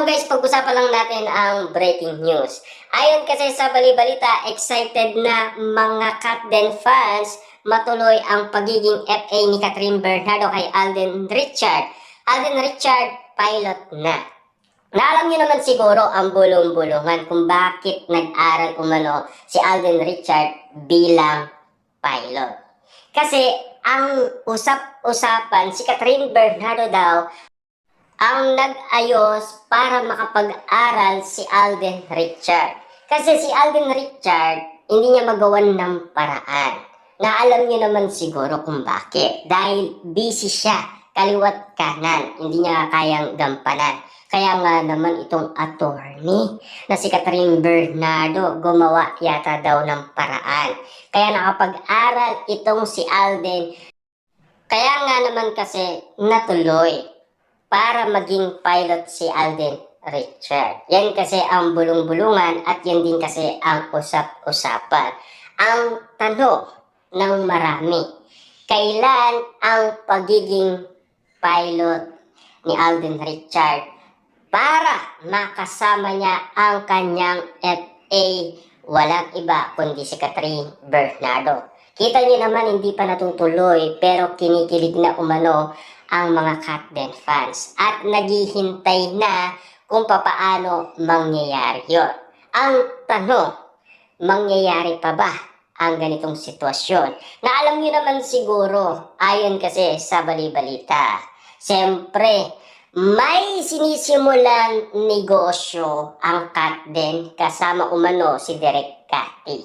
guys, pag-usapan lang natin ang breaking news. Ayon kasi sa bali-balita, excited na mga Katden fans matuloy ang pagiging FA ni Kathryn Bernardo kay Alden Richard. Alden Richard, pilot na. Naalam niyo naman siguro ang bulong-bulungan kung bakit nag-aral umano si Alden Richard bilang pilot. Kasi ang usap-usapan, si Kathryn Bernardo daw ang nag-ayos para makapag-aral si Alden Richard. Kasi si Alden Richard, hindi niya magawan ng paraan. Na alam niyo naman siguro kung bakit. Dahil busy siya, kaliwat kanan, hindi niya kayang gampanan. Kaya nga naman itong attorney na si Kathryn Bernardo gumawa yata daw ng paraan. Kaya nakapag-aral itong si Alden. Kaya nga naman kasi natuloy para maging pilot si Alden Richard. Yan kasi ang bulong-bulungan at yan din kasi ang usap-usapan. Ang tanong ng marami, kailan ang pagiging pilot ni Alden Richard para makasama niya ang kanyang FA? Walang iba kundi si Kathryn Bernardo. Kita niyo naman hindi pa natutuloy pero kinikilig na umano ang mga Katden fans at naghihintay na kung papaano mangyayari yun. Ang tanong, mangyayari pa ba ang ganitong sitwasyon? Na alam niyo naman siguro, ayon kasi sa bali-balita, siyempre, may sinisimulan negosyo ang Katden kasama umano si Direk Cathy.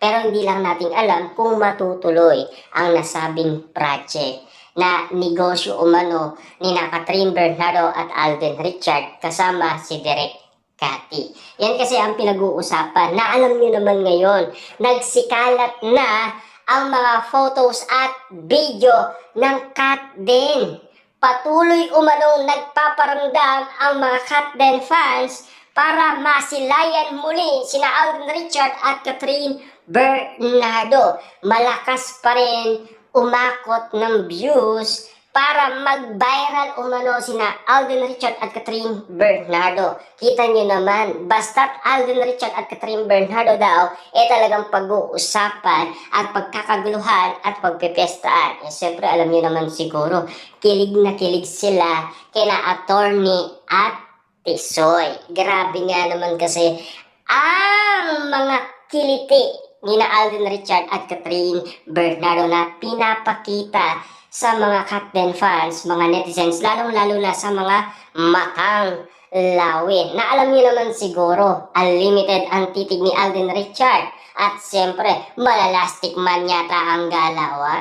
Pero hindi lang natin alam kung matutuloy ang nasabing project na negosyo umano ni Kathryn Bernardo at Alden Richard kasama si Direk Cathy. Yan kasi ang pinag-uusapan na alam niyo naman ngayon, nagsikalat na ang mga photos at video ng Katden. Patuloy umanong nagpaparamdam ang mga Katden fans para masilayan muli sina Alden Richard at Kathryn Bernardo. Malakas pa rin umakot ng views para mag-viral umano sina Alden Richard at Kathryn Bernardo. Kita nyo naman, basta't Alden Richard at Kathryn Bernardo daw, talagang pag-uusapan at pagkakaguluhan at pagpipestaan. Siyempre, alam nyo naman siguro, kilig na kilig sila kina attorney at Tisoy. Grabe nga naman kasi ang mga kiliti ni Alden Richard at Kathryn Bernardo na pinapakita sa mga Katden fans, mga netizens, lalong-lalo na sa mga matang lawin. Na alam niyo naman siguro, unlimited ang titig ni Alden Richard. At siyempre, malalastik man yata ang galawan.